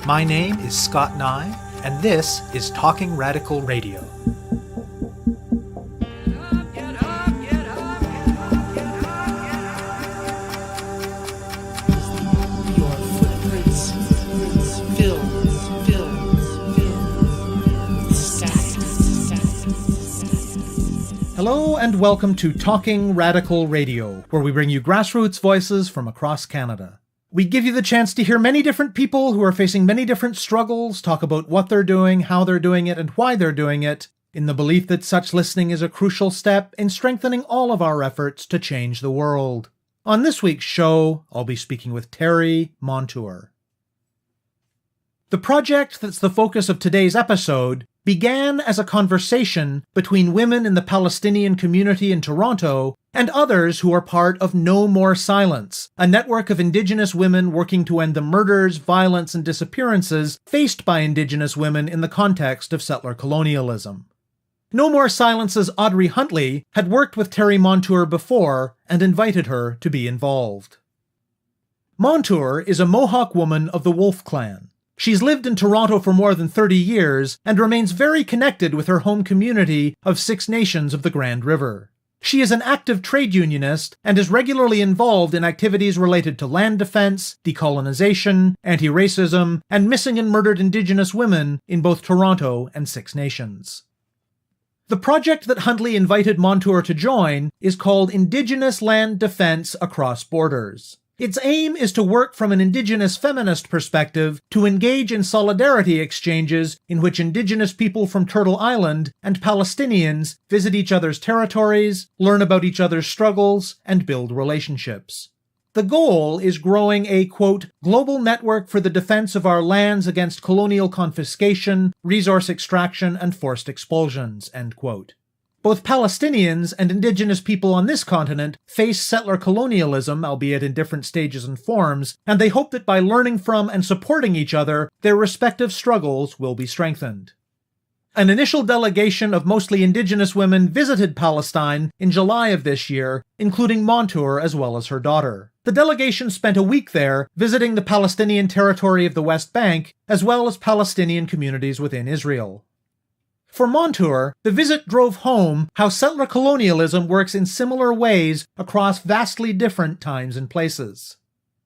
My name is Scott Neigh, and this is Talking Radical Radio. Hello and welcome to Talking Radical Radio, where we bring you grassroots voices from across Canada. We give you the chance to hear many different people who are facing many different struggles, talk about what they're doing, how they're doing it, and why they're doing it, in the belief that such listening is a crucial step in strengthening all of our efforts to change the world. On this week's show, I'll be speaking with Terri Monture. The project that's the focus of today's episode began as a conversation between women in the Palestinian community in Toronto and others who are part of No More Silence, a network of Indigenous women working to end the murders, violence, and disappearances faced by Indigenous women in the context of settler colonialism. No More Silence's Audrey Huntley had worked with Terri Monture before and invited her to be involved. Monture is a Mohawk woman of the Wolf Clan. She's lived in Toronto for more than 30 years and remains very connected with her home community of Six Nations of the Grand River. She is an active trade unionist and is regularly involved in activities related to land defense, decolonization, anti-racism, and missing and murdered Indigenous women in both Toronto and Six Nations. The project that Huntley invited Monture to join is called Indigenous Land Defense Across Borders. Its aim is to work from an Indigenous feminist perspective to engage in solidarity exchanges in which Indigenous people from Turtle Island and Palestinians visit each other's territories, learn about each other's struggles, and build relationships. The goal is growing a, quote, global network for the defense of our lands against colonial confiscation, resource extraction, and forced expulsions, end quote. Both Palestinians and Indigenous people on this continent face settler colonialism, albeit in different stages and forms, and they hope that by learning from and supporting each other, their respective struggles will be strengthened. An initial delegation of mostly Indigenous women visited Palestine in July of this year, including Monture as well as her daughter. The delegation spent a week there, visiting the Palestinian territory of the West Bank, as well as Palestinian communities within Israel. For Monture, the visit drove home how settler colonialism works in similar ways across vastly different times and places.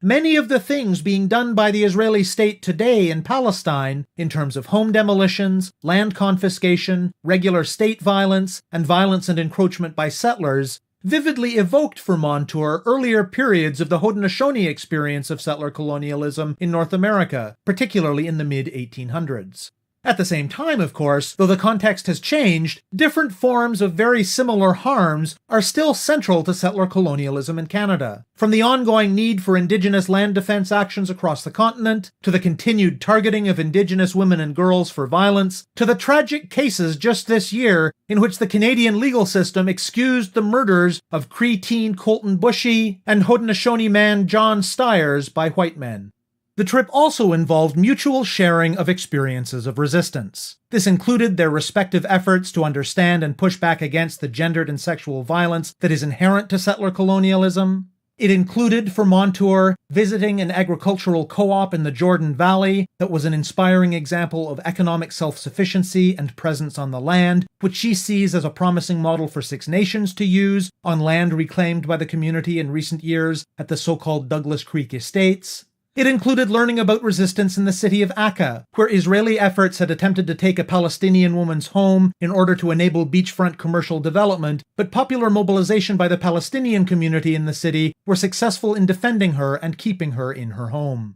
Many of the things being done by the Israeli state today in Palestine, in terms of home demolitions, land confiscation, regular state violence, and violence and encroachment by settlers, vividly evoked for Monture earlier periods of the Haudenosaunee experience of settler colonialism in North America, particularly in the mid-1800s. At the same time, of course, though the context has changed, different forms of very similar harms are still central to settler colonialism in Canada. From the ongoing need for Indigenous land defense actions across the continent, to the continued targeting of Indigenous women and girls for violence, to the tragic cases just this year in which the Canadian legal system excused the murders of Cree teen Colton Bushy and Haudenosaunee man John Stiers by white men. The trip also involved mutual sharing of experiences of resistance. This included their respective efforts to understand and push back against the gendered and sexual violence that is inherent to settler colonialism. It included, for Monture, visiting an agricultural co-op in the Jordan Valley that was an inspiring example of economic self-sufficiency and presence on the land, which she sees as a promising model for Six Nations to use on land reclaimed by the community in recent years at the so-called Douglas Creek Estates. It included learning about resistance in the city of Akka, where Israeli efforts had attempted to take a Palestinian woman's home in order to enable beachfront commercial development, but popular mobilization by the Palestinian community in the city were successful in defending her and keeping her in her home.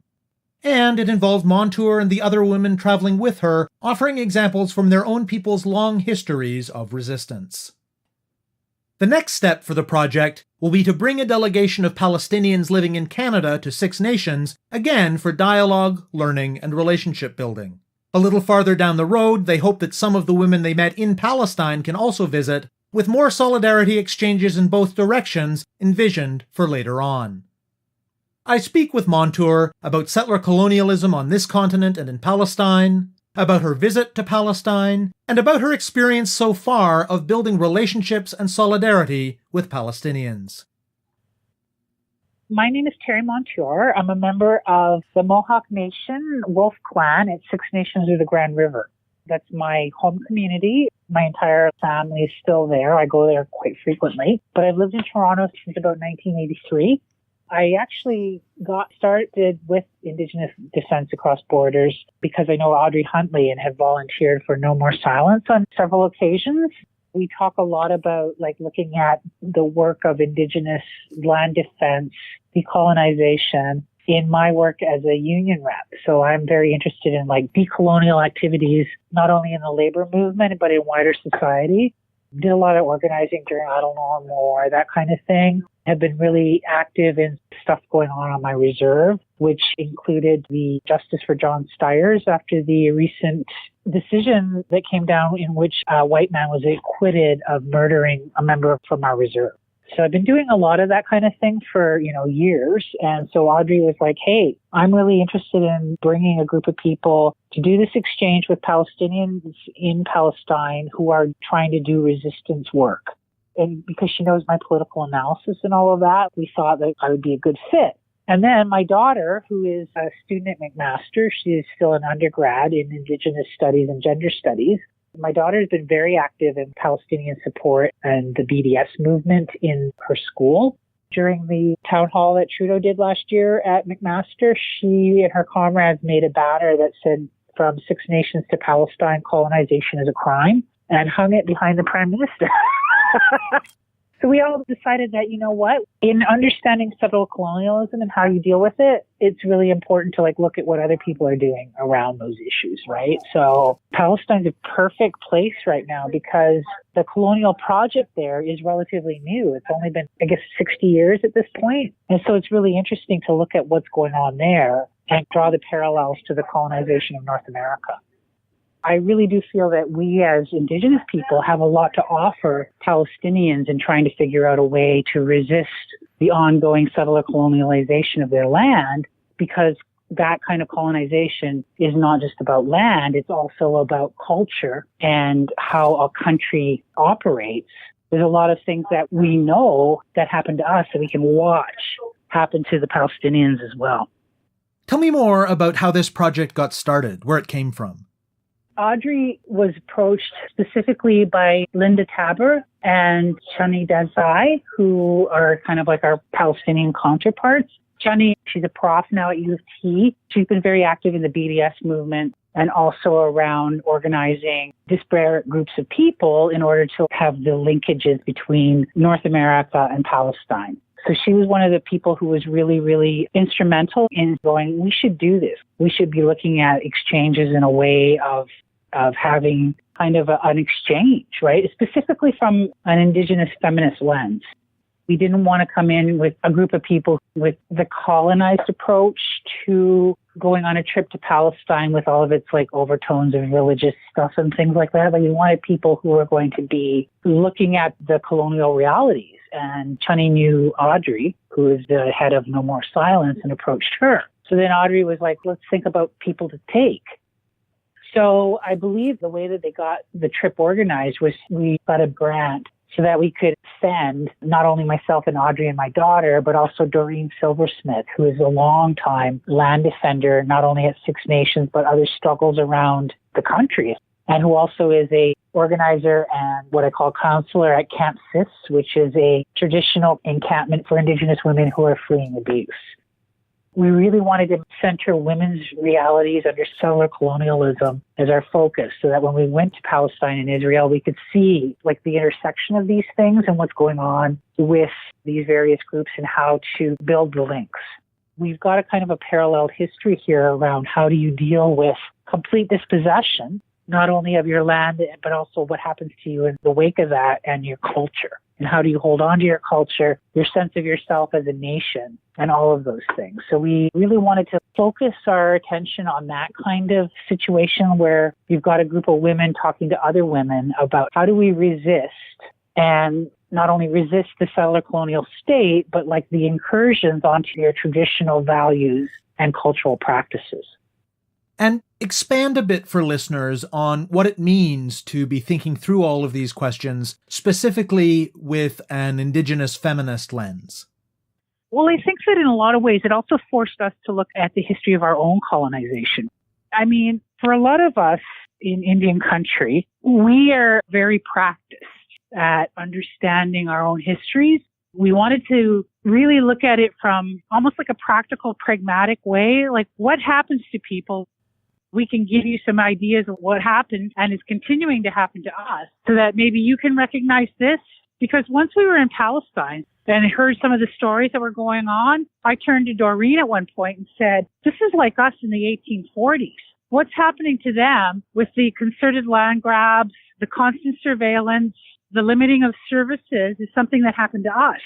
And it involved Monture and the other women traveling with her, offering examples from their own people's long histories of resistance. The next step for the project will be to bring a delegation of Palestinians living in Canada to Six Nations, again for dialogue, learning, and relationship building. A little farther down the road, they hope that some of the women they met in Palestine can also visit, with more solidarity exchanges in both directions envisioned for later on. I speak with Monture about settler colonialism on this continent and in Palestine, about her visit to Palestine, and about her experience so far of building relationships and solidarity with Palestinians. My name is Terri Monture. I'm a member of the Mohawk Nation Wolf Clan at Six Nations of the Grand River. That's my home community. My entire family is still there. I go there quite frequently. But I've lived in Toronto since about 1983. I actually got started with Indigenous Defence Across Borders because I know Audrey Huntley and have volunteered for No More Silence on several occasions. We talk a lot about looking at the work of Indigenous land defense, decolonization in my work as a union rep. So I'm very interested in decolonial activities, not only in the labor movement, but in wider society. Did a lot of organizing during I Don't Know More, that kind of thing. Have been really active in stuff going on my reserve, which included the Justice for John Stiers after the recent decision that came down in which a white man was acquitted of murdering a member from our reserve. So I've been doing a lot of that kind of thing for, years. And so Audrey was like, hey, I'm really interested in bringing a group of people to do this exchange with Palestinians in Palestine who are trying to do resistance work. And because she knows my political analysis and all of that, we thought that I would be a good fit. And then my daughter, who is a student at McMaster, she is still an undergrad in Indigenous Studies and Gender Studies. My daughter has been very active in Palestinian support and the BDS movement in her school. During the town hall that Trudeau did last year at McMaster, she and her comrades made a banner that said, "From Six Nations to Palestine, colonization is a crime," and hung it behind the Prime Minister. So we all decided that, in understanding settler colonialism and how you deal with it, it's really important to look at what other people are doing around those issues, right? So Palestine's a perfect place right now because the colonial project there is relatively new. It's only been, 60 years at this point. And so it's really interesting to look at what's going on there and draw the parallels to the colonization of North America. I really do feel that we as Indigenous people have a lot to offer Palestinians in trying to figure out a way to resist the ongoing settler colonialization of their land, because that kind of colonization is not just about land, it's also about culture and how a country operates. There's a lot of things that we know that happen to us that we can watch happen to the Palestinians as well. Tell me more about how this project got started, where it came from. Audrey was approached specifically by Linda Taber and Chani Desai, who are kind of like our Palestinian counterparts. Chani, she's a prof now at U of T. She's been very active in the BDS movement and also around organizing disparate groups of people in order to have the linkages between North America and Palestine. So she was one of the people who was really, really instrumental in going, we should do this. We should be looking at exchanges in a way of having kind of an exchange, right? Specifically from an Indigenous feminist lens. We didn't want to come in with a group of people with the colonized approach to going on a trip to Palestine with all of its overtones of religious stuff and things like that. But we wanted people who were going to be looking at the colonial realities. And Chani knew Audrey, who is the head of No More Silence, and approached her. So then Audrey was like, let's think about people to take. So I believe the way that they got the trip organized was we got a grant so that we could send not only myself and Audrey and my daughter, but also Doreen Silversmith, who is a long-time land defender, not only at Six Nations, but other struggles around the country, and who also is a organizer and what I call counselor at Camp Sis, which is a traditional encampment for Indigenous women who are fleeing abuse. We really wanted to center women's realities under settler colonialism as our focus so that when we went to Palestine and Israel, we could see the intersection of these things and what's going on with these various groups and how to build the links. We've got a kind of a paralleled history here around how do you deal with complete dispossession, not only of your land, but also what happens to you in the wake of that and your culture. And how do you hold on to your culture, your sense of yourself as a nation, and all of those things. So we really wanted to focus our attention on that kind of situation where you've got a group of women talking to other women about how do we resist, and not only resist the settler colonial state, but the incursions onto your traditional values and cultural practices. And expand a bit for listeners on what it means to be thinking through all of these questions, specifically with an Indigenous feminist lens. Well, I think that in a lot of ways, it also forced us to look at the history of our own colonization. I mean, for a lot of us in Indian country, we are very practiced at understanding our own histories. We wanted to really look at it from almost like a practical, pragmatic way, like what happens to people. We can give you some ideas of what happened and is continuing to happen to us so that maybe you can recognize this. Because once we were in Palestine and heard some of the stories that were going on, I turned to Doreen at one point and said, this is like us in the 1840s. What's happening to them with the concerted land grabs, the constant surveillance, the limiting of services is something that happened to us.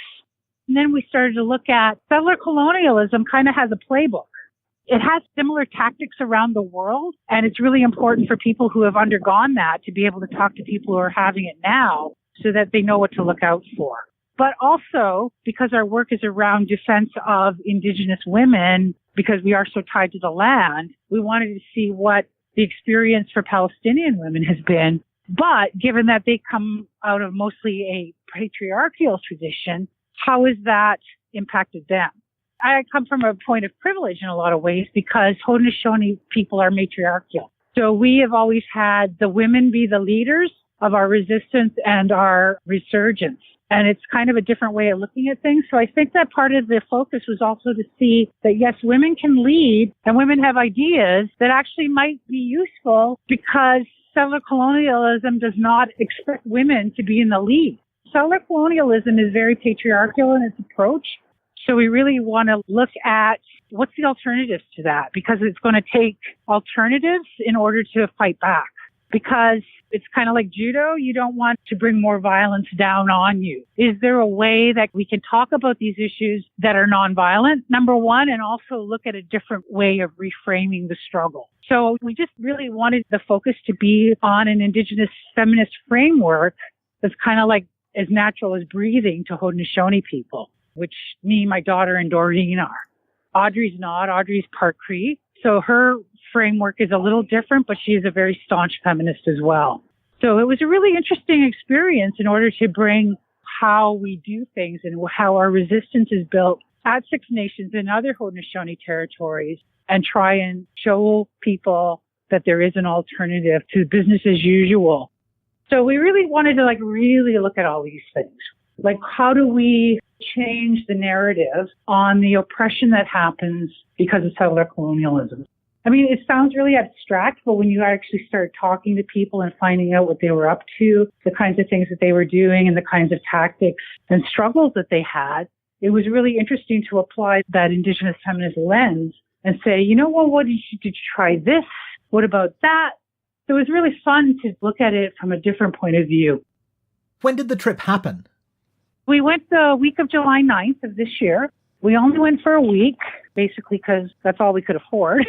And then we started to look at settler colonialism kind of has a playbook. It has similar tactics around the world, and it's really important for people who have undergone that to be able to talk to people who are having it now so that they know what to look out for. But also, because our work is around defense of Indigenous women, because we are so tied to the land, we wanted to see what the experience for Palestinian women has been. But given that they come out of mostly a patriarchal tradition, how has that impacted them? I come from a point of privilege in a lot of ways because Haudenosaunee people are matriarchal. So we have always had the women be the leaders of our resistance and our resurgence. And it's kind of a different way of looking at things. So I think that part of the focus was also to see that, yes, women can lead and women have ideas that actually might be useful because settler colonialism does not expect women to be in the lead. Settler colonialism is very patriarchal in its approach. So we really want to look at what's the alternatives to that, because it's going to take alternatives in order to fight back. Because it's kind of like judo. You don't want to bring more violence down on you. Is there a way that we can talk about these issues that are nonviolent, number one, and also look at a different way of reframing the struggle? So we just really wanted the focus to be on an Indigenous feminist framework that's kind of like as natural as breathing to Haudenosaunee people, which me, my daughter, and Doreen are. Audrey's not. Audrey's part Cree. So her framework is a little different, but she is a very staunch feminist as well. So it was a really interesting experience in order to bring how we do things and how our resistance is built at Six Nations and other Haudenosaunee territories and try and show people that there is an alternative to business as usual. So we really wanted to really look at all these things. Like, how do we change the narrative on the oppression that happens because of settler colonialism? I mean, it sounds really abstract, but when you actually start talking to people and finding out what they were up to, the kinds of things that they were doing and the kinds of tactics and struggles that they had, it was really interesting to apply that Indigenous feminist lens and say, you know what, did you try this? What about that? So it was really fun to look at it from a different point of view. When did the trip happen? We went the week of July 9th of this year. We only went for a week, basically because that's all we could afford.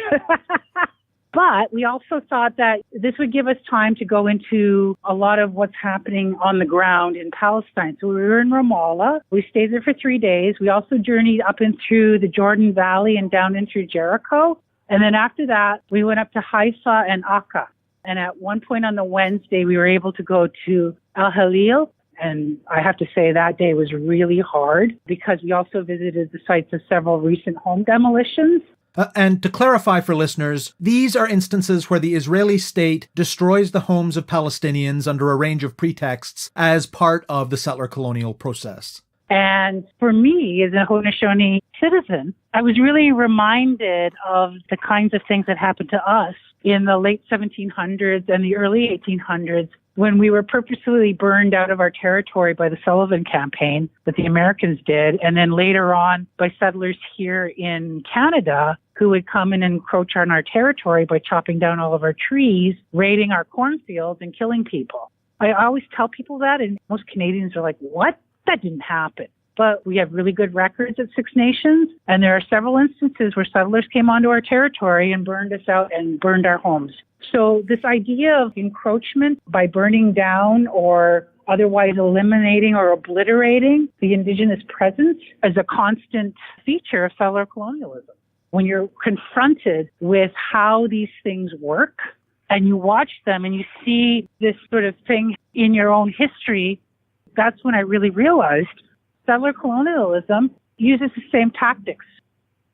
But we also thought that this would give us time to go into a lot of what's happening on the ground in Palestine. So we were in Ramallah. We stayed there for 3 days. We also journeyed up and through the Jordan Valley and down in through Jericho. And then after that, we went up to Haifa and Akka. And at one point on the Wednesday, we were able to go to El Halil. And I have to say that day was really hard because we also visited the sites of several recent home demolitions. And to clarify for listeners, these are instances where the Israeli state destroys the homes of Palestinians under a range of pretexts as part of the settler colonial process. And for me, as a Haudenosaunee citizen, I was really reminded of the kinds of things that happened to us in the late 1700s and the early 1800s when we were purposely burned out of our territory by the Sullivan campaign that the Americans did, and then later on by settlers here in Canada who would come and encroach on our territory by chopping down all of our trees, raiding our cornfields, and killing people. I always tell people that, and most Canadians are like, what? That didn't happen. But we have really good records at Six Nations, and there are several instances where settlers came onto our territory and burned us out and burned our homes. So this idea of encroachment by burning down or otherwise eliminating or obliterating the Indigenous presence is a constant feature of settler colonialism. When you're confronted with how these things work and you watch them and you see this sort of thing in your own history, that's when I really realized settler colonialism uses the same tactics.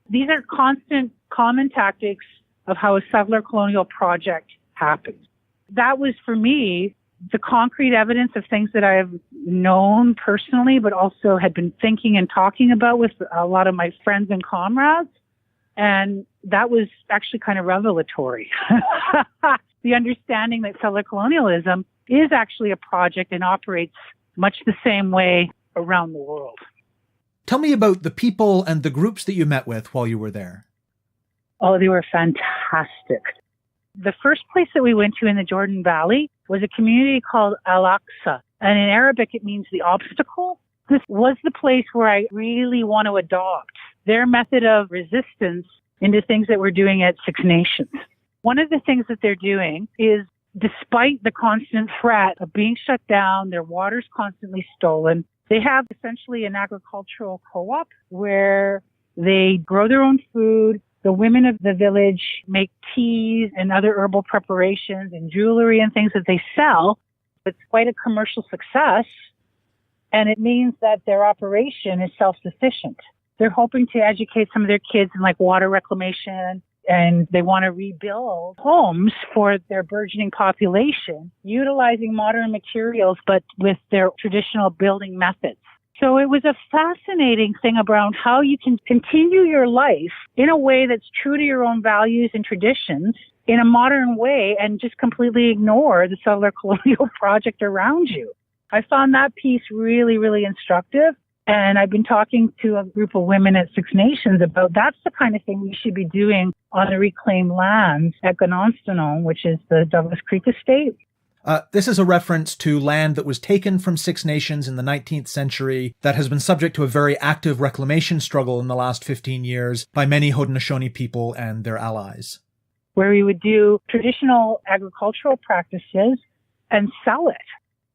These are constant, common tactics of how a settler colonial project happens. That was, for me, the concrete evidence of things that I have known personally, but also had been thinking and talking about with a lot of my friends and comrades. And that was actually kind of revelatory. The understanding that settler colonialism is actually a project and operates much the same way around the world. Tell me about the people and the groups that you met with while you were there. Oh, they were fantastic. The first place that we went to in the Jordan Valley was a community called Al-Aqsa. And in Arabic, it means the obstacle. This was the place where I really want to adopt their method of resistance into things that we're doing at Six Nations. One of the things that they're doing is, despite the constant threat of being shut down, their water's constantly stolen, they have essentially an agricultural co-op where they grow their own food. The women of the village make teas and other herbal preparations and jewelry and things that they sell. It's quite a commercial success, and it means that their operation is self-sufficient. They're hoping to educate some of their kids in like water reclamation, and they want to rebuild homes for their burgeoning population, utilizing modern materials, but with their traditional building methods. So it was a fascinating thing around how you can continue your life in a way that's true to your own values and traditions in a modern way and just completely ignore the settler colonial project around you. I found that piece really, really instructive. And I've been talking to a group of women at Six Nations about that's the kind of thing we should be doing on the reclaimed lands at Ganonstanon, which is the Douglas Creek Estate. This is a reference to land that was taken from Six Nations in the 19th century that has been subject to a very active reclamation struggle in the last 15 years by many Haudenosaunee people and their allies. Where we would do traditional agricultural practices and sell it.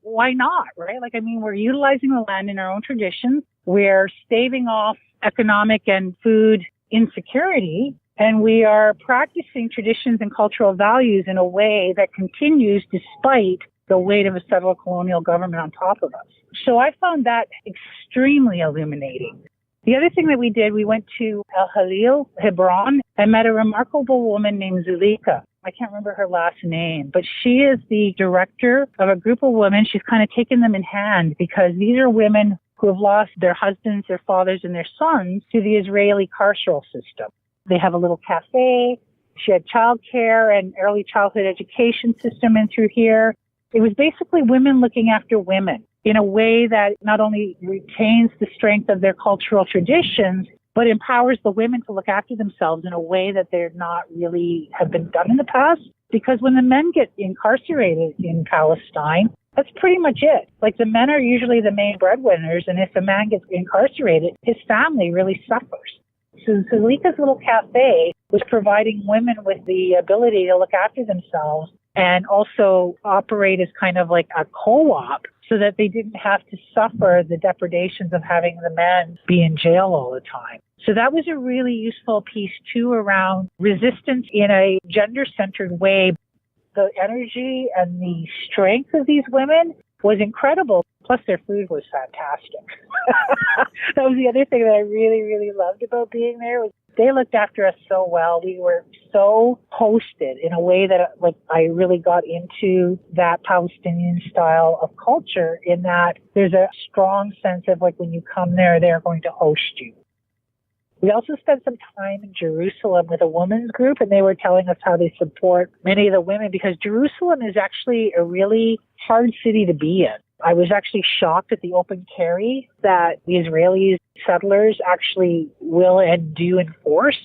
Why not, right? We're utilizing the land in our own traditions. We're staving off economic and food insecurity. And we are practicing traditions and cultural values in a way that continues despite the weight of a settler colonial government on top of us. So I found that extremely illuminating. The other thing that we did, we went to El Halil, Hebron, and met a remarkable woman named Zulika. I can't remember her last name, but she is the director of a group of women. She's kind of taken them in hand because these are women who have lost their husbands, their fathers, and their sons to the Israeli carceral system. They have a little cafe. She had childcare and early childhood education system in through here. It was basically women looking after women in a way that not only retains the strength of their cultural traditions, but empowers the women to look after themselves in a way that they're not really have been done in the past. Because when the men get incarcerated in Palestine, that's pretty much it. The men are usually the main breadwinners, and if a man gets incarcerated, his family really suffers. So Zulika's little cafe was providing women with the ability to look after themselves and also operate as kind of like a co-op so that they didn't have to suffer the depredations of having the men be in jail all the time. So that was a really useful piece too around resistance in a gender-centered way. The energy and the strength of these women was incredible. Plus their food was fantastic. That was the other thing that I really, really loved about being there was they looked after us so well. We were so hosted in a way that I really got into that Palestinian style of culture in that there's a strong sense of when you come there, they're going to host you. We also spent some time in Jerusalem with a women's group, and they were telling us how they support many of the women because Jerusalem is actually a really hard city to be in. I was actually shocked at the open carry that the Israeli settlers actually will and do enforce.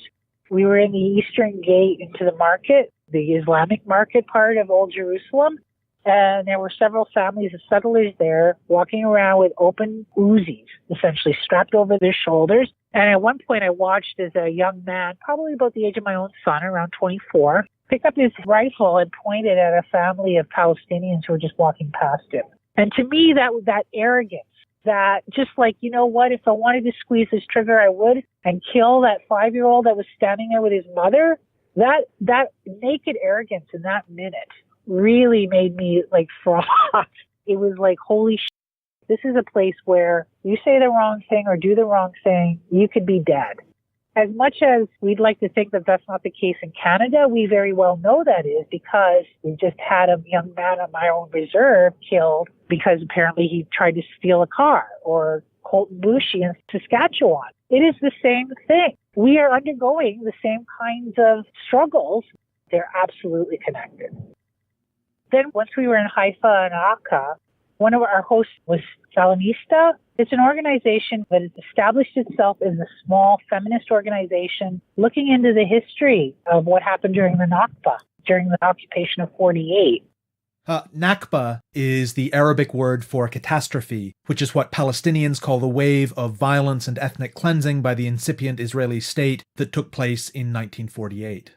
We were in the eastern gate into the market, the Islamic market part of Old Jerusalem, and there were several families of settlers there walking around with open Uzis, essentially strapped over their shoulders. And at one point I watched as a young man, probably about the age of my own son, around 24, pick up his rifle and point it at a family of Palestinians who were just walking past him. And to me, that arrogance, that just you know what, if I wanted to squeeze this trigger, I would, and kill that 5-year-old that was standing there with his mother, that naked arrogance in that minute really made me froth. It was holy shit. This is a place where you say the wrong thing or do the wrong thing, you could be dead. As much as we'd like to think that that's not the case in Canada, we very well know that is, because we just had a young man on my own reserve killed because apparently he tried to steal a car, or Colton Boushie in Saskatchewan. It is the same thing. We are undergoing the same kinds of struggles. They're absolutely connected. Then once we were in Haifa and Akka, one of our hosts was Feminista. It's an organization that has established itself as a small feminist organization looking into the history of what happened during the Nakba, during the occupation of 48. Nakba is the Arabic word for catastrophe, which is what Palestinians call the wave of violence and ethnic cleansing by the incipient Israeli state that took place in 1948.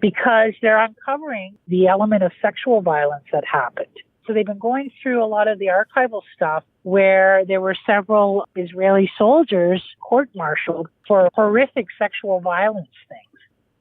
Because they're uncovering the element of sexual violence that happened. So they've been going through a lot of the archival stuff where there were several Israeli soldiers court-martialed for horrific sexual violence things.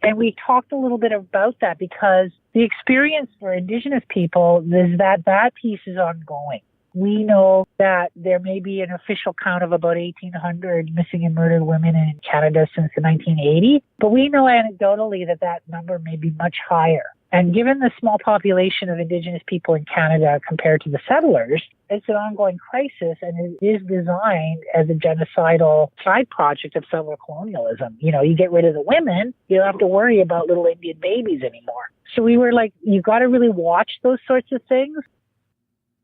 And we talked a little bit about that because the experience for Indigenous people is that that piece is ongoing. We know that there may be an official count of about 1,800 missing and murdered women in Canada since the 1980s, but we know anecdotally that that number may be much higher. And given the small population of Indigenous people in Canada compared to the settlers, it's an ongoing crisis, and it is designed as a genocidal side project of settler colonialism. You know, you get rid of the women, you don't have to worry about little Indian babies anymore. So we were like, you got to really watch those sorts of things.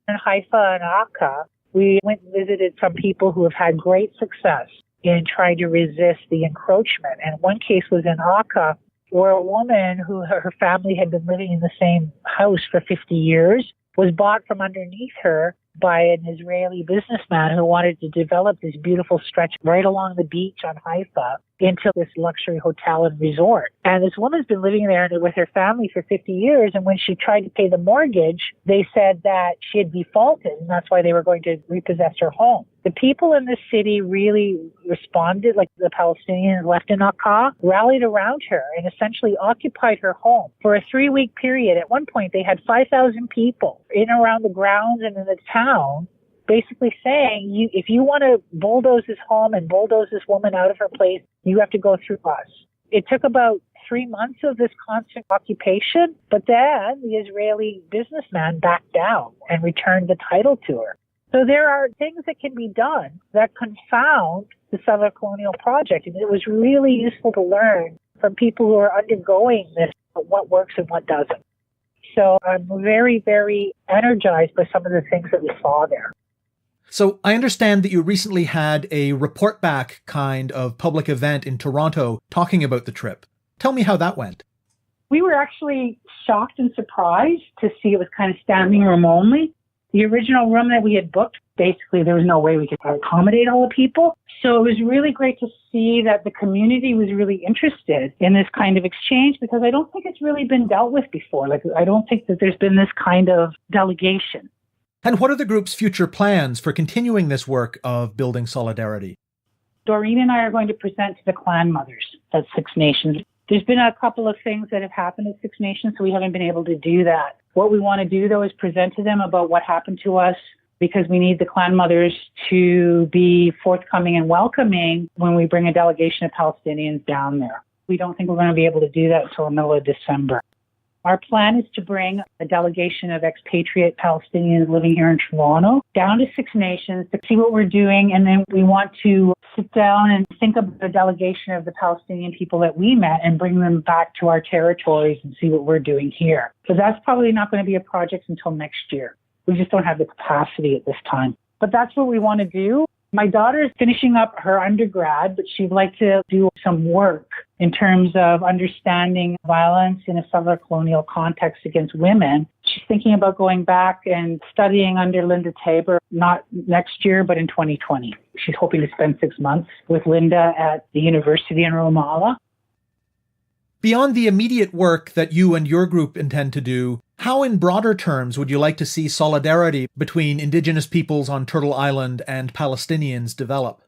In Haifa and Akka, we went and visited some people who have had great success in trying to resist the encroachment. And one case was in Akka, where a woman who her family had been living in the same house for 50 years was bought from underneath her by an Israeli businessman who wanted to develop this beautiful stretch right along the beach on Haifa into this luxury hotel and resort. And this woman's been living there with her family for 50 years. And when she tried to pay the mortgage, they said that she had defaulted, and that's why they were going to repossess her home. The people in the city really responded, like the Palestinians left in Akka, rallied around her and essentially occupied her home for a 3-week period. At one point, they had 5,000 people in and around the grounds and in the town, basically saying, if you want to bulldoze this home and bulldoze this woman out of her place, you have to go through us. It took about 3 months of this constant occupation, but then the Israeli businessman backed down and returned the title to her. So there are things that can be done that confound the settler colonial project. And it was really useful to learn from people who are undergoing this, what works and what doesn't. So I'm very, very energized by some of the things that we saw there. So I understand that you recently had a report back kind of public event in Toronto talking about the trip. Tell me how that went. We were actually shocked and surprised to see it was kind of standing room only. The original room that we had booked, basically there was no way we could accommodate all the people. So it was really great to see that the community was really interested in this kind of exchange, because I don't think it's really been dealt with before. I don't think that there's been this kind of delegation. And what are the group's future plans for continuing this work of building solidarity? Doreen and I are going to present to the clan mothers at Six Nations. There's been a couple of things that have happened at Six Nations, so we haven't been able to do that. What we want to do, though, is present to them about what happened to us, because we need the clan mothers to be forthcoming and welcoming when we bring a delegation of Palestinians down there. We don't think we're going to be able to do that until the middle of December. Our plan is to bring a delegation of expatriate Palestinians living here in Toronto down to Six Nations to see what we're doing, and then we want to sit down and think of the delegation of the Palestinian people that we met and bring them back to our territories and see what we're doing here. So that's probably not going to be a project until next year. We just don't have the capacity at this time. But that's what we want to do. My daughter is finishing up her undergrad, but she'd like to do some work in terms of understanding violence in a settler colonial context against women. She's thinking about going back and studying under Linda Tabor, not next year, but in 2020. She's hoping to spend 6 months with Linda at the university in Ramallah. Beyond the immediate work that you and your group intend to do, how in broader terms would you like to see solidarity between Indigenous peoples on Turtle Island and Palestinians develop?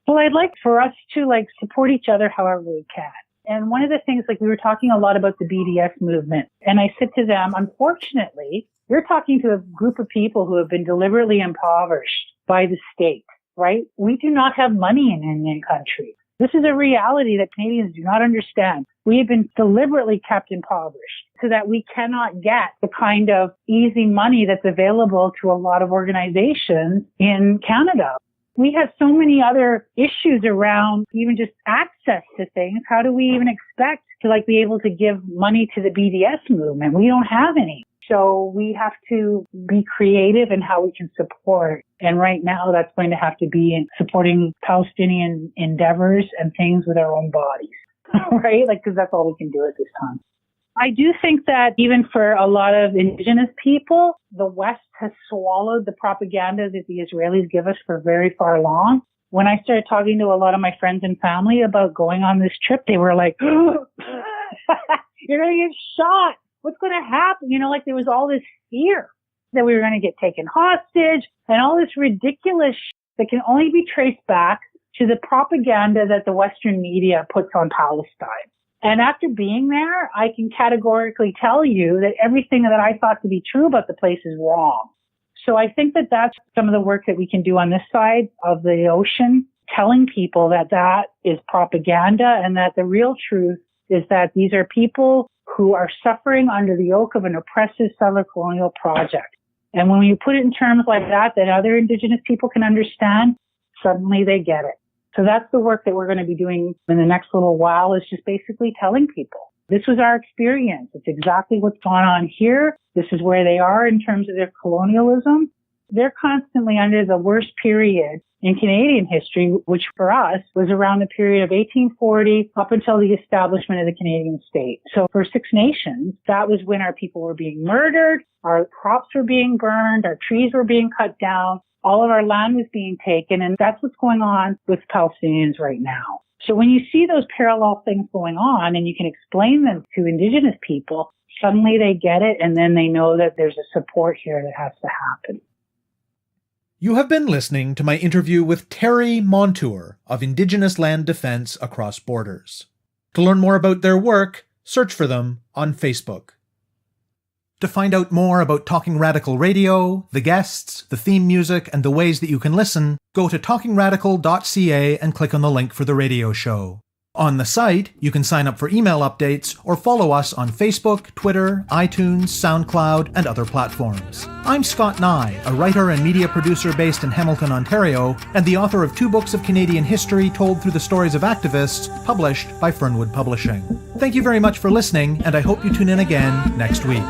Well, I'd like for us to support each other however we can. And one of the things, we were talking a lot about the BDS movement. And I said to them, unfortunately, you're talking to a group of people who have been deliberately impoverished by the state, right? We do not have money in Indian country. This is a reality that Canadians do not understand. We have been deliberately kept impoverished so that we cannot get the kind of easy money that's available to a lot of organizations in Canada. We have so many other issues around even just access to things. How do we even expect to be able to give money to the BDS movement? We don't have any. So we have to be creative in how we can support. And right now that's going to have to be in supporting Palestinian endeavors and things with our own bodies, right? Because that's all we can do at this time. I do think that even for a lot of Indigenous people, the West has swallowed the propaganda that the Israelis give us for very far long. When I started talking to a lot of my friends and family about going on this trip, they were like, you're going to get shot. What's going to happen? There was all this fear that we were going to get taken hostage and all this ridiculous that can only be traced back to the propaganda that the Western media puts on Palestine. And after being there, I can categorically tell you that everything that I thought to be true about the place is wrong. So I think that that's some of the work that we can do on this side of the ocean, telling people that that is propaganda and that the real truth is that these are people who are suffering under the yoke of an oppressive settler colonial project. And when you put it in terms like that other Indigenous people can understand, suddenly they get it. So that's the work that we're going to be doing in the next little while, is just basically telling people, this was our experience. It's exactly what's gone on here. This is where they are in terms of their colonialism. They're constantly under the worst period in Canadian history, which for us was around the period of 1840 up until the establishment of the Canadian state. So for Six Nations, that was when our people were being murdered, our crops were being burned, our trees were being cut down, all of our land was being taken, and that's what's going on with Palestinians right now. So when you see those parallel things going on and you can explain them to Indigenous people, suddenly they get it, and then they know that there's a support here that has to happen. You have been listening to my interview with Terri Monture of Indigenous Land Defense Across Borders. To learn more about their work, search for them on Facebook. To find out more about Talking Radical Radio, the guests, the theme music, and the ways that you can listen, go to talkingradical.ca and click on the link for the radio show. On the site, you can sign up for email updates or follow us on Facebook, Twitter, iTunes, SoundCloud, and other platforms. I'm Scott Neigh, a writer and media producer based in Hamilton, Ontario, and the author of 2 books of Canadian history told through the stories of activists, published by Fernwood Publishing. Thank you very much for listening, and I hope you tune in again next week.